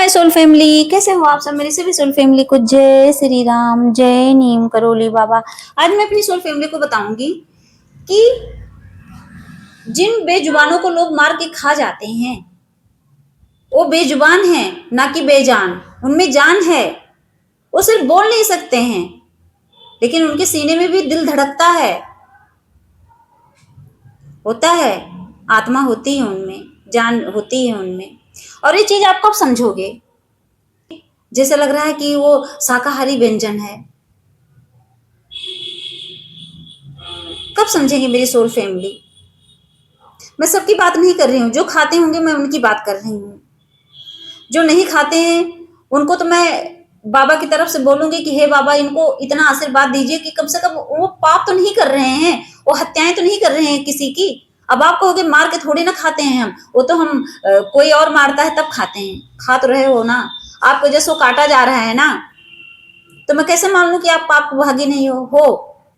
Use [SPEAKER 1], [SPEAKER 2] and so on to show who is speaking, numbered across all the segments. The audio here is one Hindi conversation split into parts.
[SPEAKER 1] माय सोल फैमिली, कैसे हो आप सब। मेरी सभी सोल फैमिली को जय श्री राम, जय नीम करोली बाबा। आज मैं अपनी सोल फैमिली को बताऊंगी कि जिन बेजुबानों को लोग मार के खा जाते हैं वो बेजुबान हैं, ना कि बेजान। उनमें जान है, वो सिर्फ बोल नहीं सकते हैं, लेकिन उनके सीने में भी दिल धड़कता है, होता है, आत्मा होती है उनमें, जान होती है उनमें। और ये चीज आप कब समझोगे? जैसे लग रहा है कि वो शाकाहारी व्यंजन है। कब समझेंगे मेरी सोल फैमिली? मैं सबकी बात नहीं कर रही हूँ, जो खाते होंगे मैं उनकी बात कर रही हूँ। जो नहीं खाते हैं उनको तो मैं बाबा की तरफ से बोलूंगी कि हे बाबा, इनको इतना आशीर्वाद दीजिए कि कम से कम वो पाप तो नहीं कर रहे हैं, वो हत्याएं तो नहीं कर रहे हैं किसी की। अब आप कहोगे मार के थोड़ी ना खाते हैं हम, वो तो हम कोई और मारता है तब खाते हैं। खा तो रहे हो ना, आपको जैसे काटा जा रहा है ना, तो मैं कैसे मान लूं कि आप पाप भागी नहीं हो।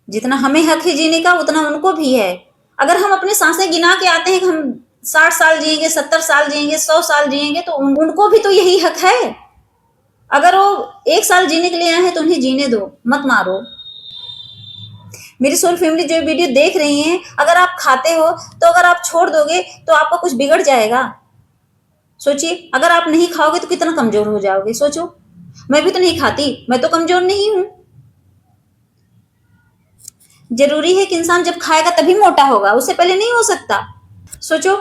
[SPEAKER 1] जितना हमें हक है जीने का उतना उनको भी है। अगर हम अपनी सांसें गिना के आते हैं कि हम 60 साल जिएंगे, 70 साल जिएंगे, 100 साल जिएंगे, तो उनको भी तो यही हक है। अगर वो 1 साल जीने के लिए आए हैं तो उन्हें जीने दो, मत मारो। मेरी सोल फैमिली जो वीडियो देख रही है, अगर आप खाते हो तो अगर आप छोड़ दोगे तो आपका कुछ बिगड़ जाएगा। सोचिए, अगर आप नहीं खाओगे तो कितना कमजोर हो जाओगे। सोचो, मैं भी तो नहीं खाती, मैं तो कमजोर नहीं हूं। जरूरी है कि इंसान जब खाएगा तभी मोटा होगा, उससे पहले नहीं हो सकता। सोचो,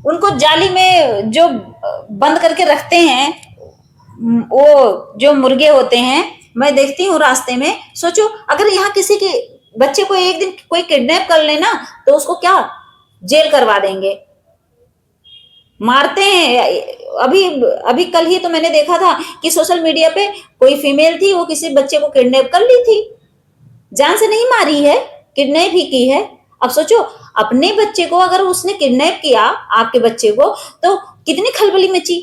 [SPEAKER 1] उनको जाली में जो बंद करके रखते हैं, वो जो मुर्गे होते हैं, मैं देखती हूँ रास्ते में। सोचो, अगर यहाँ किसी के बच्चे को एक दिन कोई किडनैप कर लेना तो उसको क्या जेल करवा देंगे, मारते हैं। अभी अभी कल ही तो मैंने देखा था कि सोशल मीडिया पे कोई फीमेल थी, वो किसी बच्चे को किडनैप कर ली थी। जान से नहीं मारी है, किडनैप ही की है। अब सोचो, अपने बच्चे को अगर उसने किडनैप किया, आपके बच्चे को, तो कितनी खलबली मची,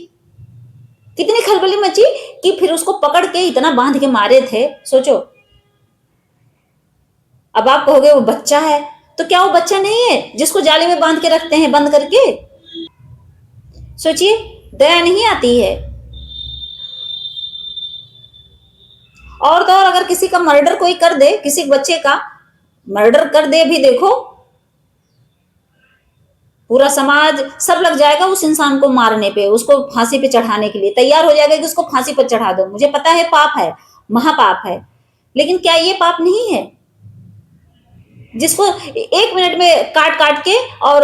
[SPEAKER 1] कितनी खलबली मची कि फिर उसको पकड़ के इतना बांध के मारे थे। सोचो, अब आप कहोगे वो बच्चा है, तो क्या वो बच्चा नहीं है जिसको जाली में बांध के रखते हैं, बंद करके? सोचिए, दया नहीं आती है। और तो और, अगर किसी का मर्डर कोई कर दे, किसी बच्चे का मर्डर कर दे भी, देखो पूरा समाज सब लग जाएगा उस इंसान को मारने पे, उसको फांसी पे चढ़ाने के लिए तैयार हो जाएगा कि उसको फांसी पर चढ़ा दो। मुझे पता है पाप है, महापाप है, लेकिन क्या ये पाप नहीं है जिसको 1 मिनट में काट काट के और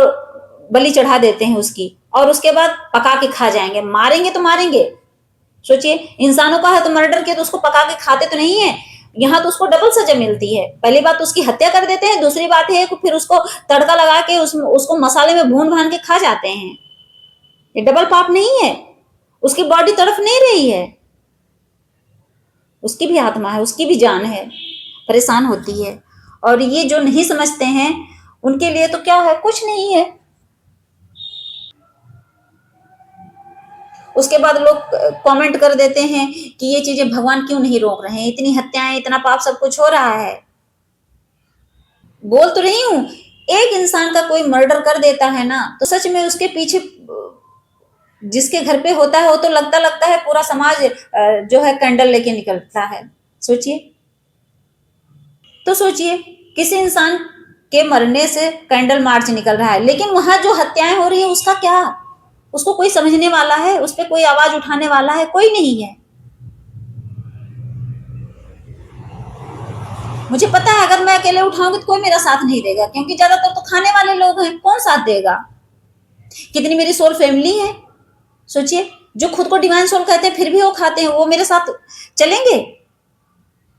[SPEAKER 1] बलि चढ़ा देते हैं उसकी, और उसके बाद पका के खा जाएंगे। मारेंगे तो मारेंगे। सोचिए, इंसानों का है तो मर्डर किया तो उसको पका के खाते तो नहीं है। यहाँ तो उसको डबल सजा मिलती है। पहली बात तो उसकी हत्या कर देते हैं, दूसरी बात है कि फिर उसको तड़का लगा के उसको मसाले में भून भान के खा जाते हैं। ये डबल पाप नहीं है? उसकी बॉडी तड़फ नहीं रही है, उसकी भी आत्मा है, उसकी भी जान है, परेशान होती है। और ये जो नहीं समझते हैं उनके लिए तो क्या है, कुछ नहीं है। उसके बाद लोग कमेंट कर देते हैं कि ये चीजें भगवान क्यों नहीं रोक रहे हैं, इतनी हत्याएं, इतना पाप, सब कुछ हो रहा है। बोल तो रही हूं, एक इंसान का कोई मर्डर कर देता है ना, तो सच में उसके पीछे जिसके घर पे होता है वो तो लगता लगता है पूरा समाज जो है कैंडल लेके निकलता है। सोचिए, तो सोचिए, किसी इंसान के मरने से कैंडल मार्च निकल रहा है, लेकिन वहां जो हत्याएं हो रही है उसका क्या? उसको कोई समझने वाला है? उस पर कोई आवाज उठाने वाला है? कोई नहीं है। मुझे पता है अगर मैं अकेले उठाऊंगी तो कोई मेरा साथ नहीं देगा, क्योंकि ज्यादातर तो खाने वाले लोग हैं, कौन साथ देगा? कितनी मेरी सोल फैमिली है। सोचिए, जो खुद को डिवाइन सोल कहते हैं फिर भी वो खाते हैं, वो मेरे साथ चलेंगे,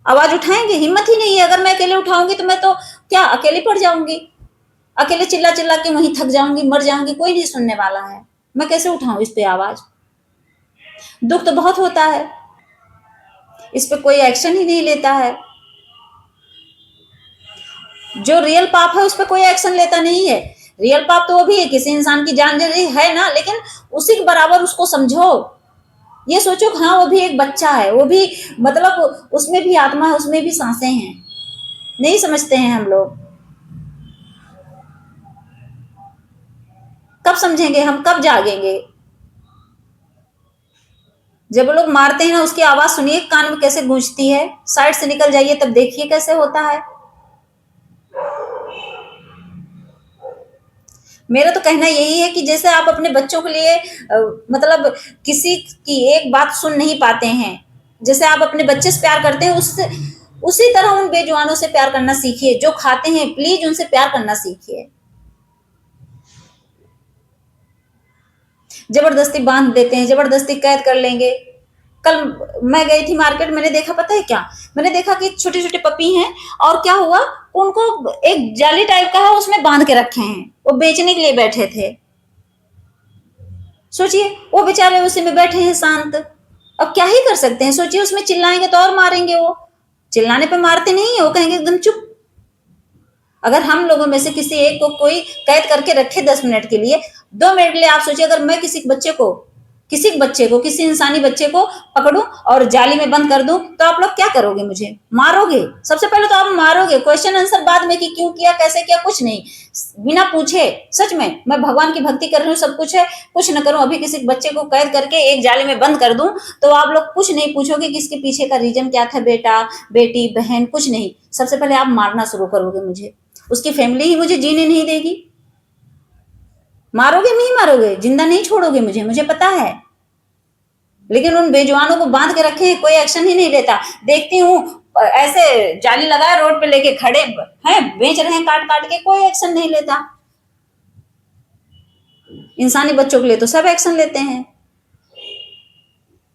[SPEAKER 1] आवाज उठाएंगे? हिम्मत ही नहीं है। अगर मैं अकेले उठाऊंगी तो मैं तो क्या अकेली पड़ जाऊंगी, अकेले चिल्ला चिल्ला के वहीं थक जाऊंगी, मर जाऊंगी, कोई नहीं सुनने वाला है। मैं कैसे उठाऊं इस पे आवाज? दुख तो बहुत होता है, इस पे कोई एक्शन ही नहीं लेता है। जो रियल पाप है उस पर कोई एक्शन लेता नहीं है। रियल पाप तो वो भी है, किसी इंसान की जान दे है ना, लेकिन उसी के बराबर उसको समझो। ये सोचो, हाँ वो भी एक बच्चा है, वो भी मतलब उसमें भी आत्मा है, उसमें भी सांसें हैं। नहीं समझते हैं हम लोग। कब समझेंगे हम, कब जागेंगे? जब वो लोग मारते हैं ना, उसकी आवाज सुनिए कान में कैसे गूंजती है, साइड से निकल जाइए तब देखिए कैसे होता है। मेरा तो कहना यही है कि जैसे आप अपने बच्चों के लिए मतलब किसी की एक बात सुन नहीं पाते हैं, जैसे आप अपने बच्चे से प्यार करते हैं, उससे उसी तरह उन बेजुबानों से प्यार करना सीखिए। जो खाते हैं प्लीज उनसे प्यार करना सीखिए। जबरदस्ती बांध देते हैं, जबरदस्ती कैद कर लेंगे। कल मैं गई थी मार्केट, मैंने देखा, पता है क्या, मैंने देखा कि छोटे छोटे पपी हैं, और क्या हुआ, उनको एक जाली टाइप का है उसमें बांध के रखे हैं, वो बेचने के लिए बैठे थे। सोचिए वो बेचारे उसी में बैठे हैं शांत। अब क्या ही कर सकते हैं, सोचिए उसमें चिल्लाएंगे तो और मारेंगे। वो चिल्लाने पे मारते नहीं है, वो कहेंगे एकदम चुप। अगर हम लोगों में से किसी एक को कोई कैद करके रखे 10 मिनट के लिए, 2 मिनट के लिए, आप सोचिए अगर मैं किसी इंसानी बच्चे को पकड़ूं और जाली में बंद कर दूं, तो आप लोग क्या करोगे? मुझे मारोगे। सबसे पहले तो आप मारोगे, क्वेश्चन आंसर बाद में कि क्यों किया, कैसे किया, कुछ नहीं, बिना पूछे। सच में मैं भगवान की भक्ति कर रही हूँ, सब कुछ है, कुछ न करूं, अभी किसी बच्चे को कैद करके एक जाली में बंद कर दूं, तो आप लोग कुछ नहीं पूछोगे कि इसके पीछे का रीजन क्या था, बेटा बेटी बहन, कुछ नहीं। सबसे पहले आप मारना शुरू करोगे मुझे, उसकी फैमिली ही मुझे जीने नहीं देगी। मारोगे नहीं, मारोगे, जिंदा नहीं छोड़ोगे मुझे, मुझे पता है। लेकिन उन बेजुबानों को बांध के रखे, कोई एक्शन ही नहीं लेता। देखती हूँ ऐसे जाली लगाए रोड पे लेके खड़े हैं, बेच रहे हैं काट काट के, कोई एक्शन नहीं लेता। इंसानी बच्चों के लिए तो सब एक्शन लेते हैं,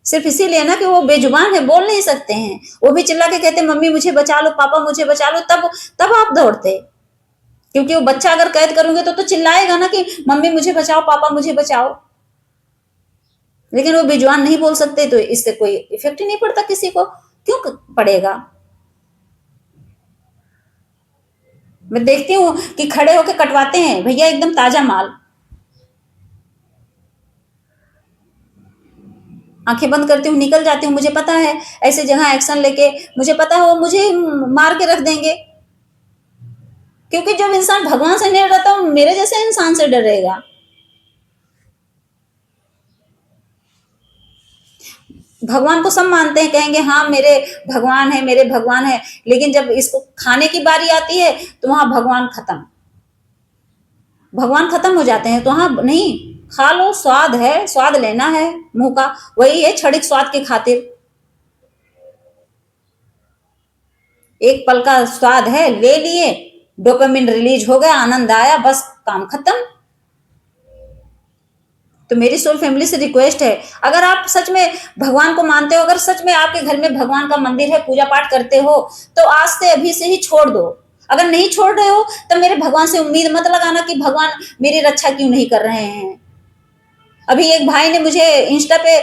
[SPEAKER 1] सिर्फ इसीलिए ना कि वो बेजुबान है, बोल नहीं सकते हैं। वो भी चिल्ला के कहते मम्मी मुझे बचा लो, पापा मुझे बचा लो, तब तब आप दौड़ते। क्योंकि वो बच्चा अगर कैद करूंगे तो चिल्लाएगा ना कि मम्मी मुझे बचाओ, पापा मुझे बचाओ। लेकिन वो बेजुबान नहीं बोल सकते, तो इससे कोई इफेक्ट ही नहीं पड़ता किसी को, क्यों पड़ेगा? मैं देखती हूँ कि खड़े होकर कटवाते हैं भैया, एकदम ताजा माल। आंखें बंद करती हूँ, निकल जाती हूँ, मुझे पता है ऐसे जगह एक्शन लेके, मुझे पता है वो मुझे मार के रख देंगे। क्योंकि जब इंसान भगवान से नहीं डरता, वो मेरे जैसे इंसान से डरेगा। भगवान को सब मानते हैं, कहेंगे हाँ मेरे भगवान है, मेरे भगवान है, लेकिन जब इसको खाने की बारी आती है तो वहां भगवान खत्म, भगवान खत्म हो जाते हैं। तो वहां नहीं, खा लो, स्वाद है, स्वाद लेना है मुंह का, वही है क्षणिक स्वाद की खातिर। एक पल का स्वाद है, ले लिए, डोपामिन रिलीज हो गया, आनंद आया, बस काम खत्म। तो मेरी सोल फैमिली से रिक्वेस्ट है, अगर आप सच में भगवान को मानते हो, अगर सच में आपके घर में भगवान का मंदिर है, पूजा पाठ करते हो, तो आज से अभी से ही छोड़ दो। अगर नहीं छोड़ रहे हो तो मेरे भगवान से उम्मीद मत लगाना कि भगवान मेरी रक्षा क्यों नहीं कर रहे हैं। अभी एक भाई ने मुझे इंस्टा पे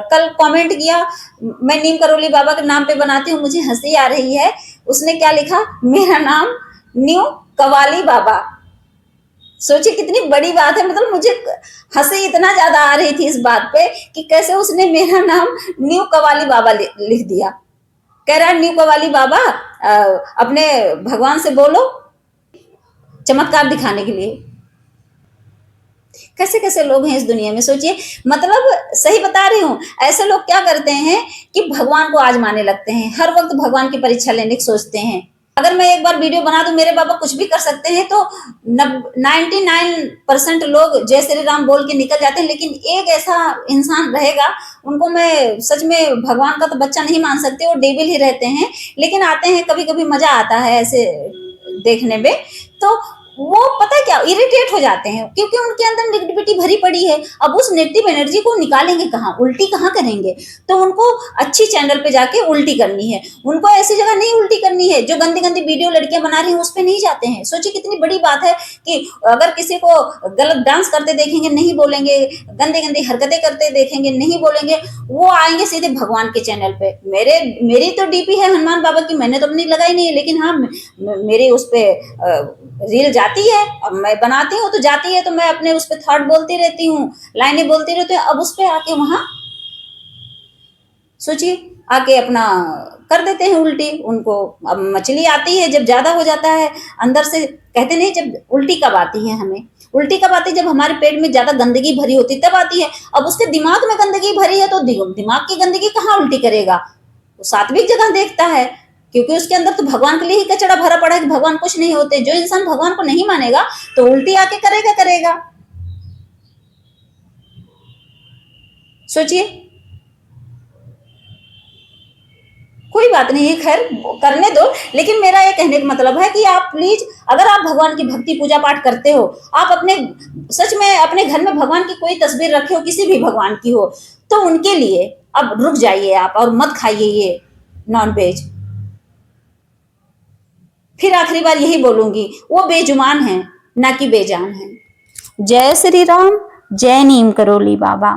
[SPEAKER 1] कल कमेंट किया, मैं नीम करोली बाबा के नाम पे बनाती हूँ, मुझे हंसी आ रही है। उसने क्या लिखा, मेरा नाम न्यू कवाली बाबा। सोचिए कितनी बड़ी बात है, मतलब मुझे हंसी इतना ज्यादा आ रही थी इस बात पे कि कैसे उसने मेरा नाम न्यू कवाली बाबा लिख दिया। कह रहा है न्यू कवाली बाबा, अपने भगवान से बोलो, चमत्कार दिखाने के लिए। कैसे कैसे लोग हैं इस दुनिया में, सोचिए। मतलब सही बता रही हूँ, ऐसे लोग क्या करते हैं कि भगवान को आजमाने लगते हैं, हर वक्त भगवान की परीक्षा लेने की सोचते हैं। अगर मैं एक बार वीडियो बना दूं मेरे बाबा कुछ भी कर सकते हैं, तो 99% लोग जय श्री राम बोल के निकल जाते हैं। लेकिन एक ऐसा इंसान रहेगा, उनको मैं सच में भगवान का तो बच्चा नहीं मान सकती, वो डेविल ही रहते हैं। लेकिन आते हैं, कभी कभी मजा आता है ऐसे देखने में। तो वो पता है क्या, इरिटेट हो जाते हैं, क्योंकि उनके अंदर नेगेटिविटी भरी पड़ी है। अब उस नेगेटिव एनर्जी को निकालेंगे कहाँ, उल्टी कहाँ करेंगे? तो उनको अच्छी चैनल पे जाके उल्टी करनी है, उनको ऐसी जगह नहीं उल्टी करनी है जो गंदी गंदी वीडियो लड़कियां बना रही हैं उस पर नहीं जाते हैं। सोचिए कितनी बड़ी बात है कि अगर किसी को गलत डांस करते देखेंगे नहीं बोलेंगे, गंदी गंदी हरकतें करते देखेंगे नहीं बोलेंगे, वो आएंगे सीधे भगवान के चैनल पे। मेरी तो डीपी है हनुमान बाबा की, मैंने तो अपनी लगाई नहीं है, लेकिन हाँ मेरी उस पर रील जाती है, अब मैं बनाती हूँ तो जाती है, तो मैं अपने उस पर थॉट बोलती रहती हूँ, लाइनें बोलती रहती हूँ। अब उस पर आके वहां सोचिए आके अपना कर देते हैं उल्टी उनको। अब मछली आती है जब ज्यादा हो जाता है अंदर से, कहते नहीं जब उल्टी कब आती है हमें, उल्टी कब आती है? जब हमारे पेट में ज्यादा गंदगी भरी होती तब आती है। अब उसके दिमाग में गंदगी भरी है तो दिमाग की गंदगी कहाँ उल्टी करेगा? वो सात्विक जगह देखता है, क्योंकि उसके अंदर तो भगवान के लिए ही कचड़ा भरा पड़ा है कि भगवान कुछ नहीं होते। जो इंसान भगवान को नहीं मानेगा तो उल्टी आके करेगा करेगा। सोचिए। कोई बात नहीं है, खैर करने दो। लेकिन मेरा ये कहने का मतलब है कि आप प्लीज, अगर आप भगवान की भक्ति पूजा पाठ करते हो, आप अपने सच में अपने घर में भगवान की कोई तस्वीर रखे हो, किसी भी भगवान की हो, तो उनके लिए अब रुक जाइए आप और मत खाइए ये नॉन वेज। फिर आखिरी बार यही बोलूंगी, वो बेजुबान है ना कि बेजान है। जय श्री राम, जय नीम करोली बाबा।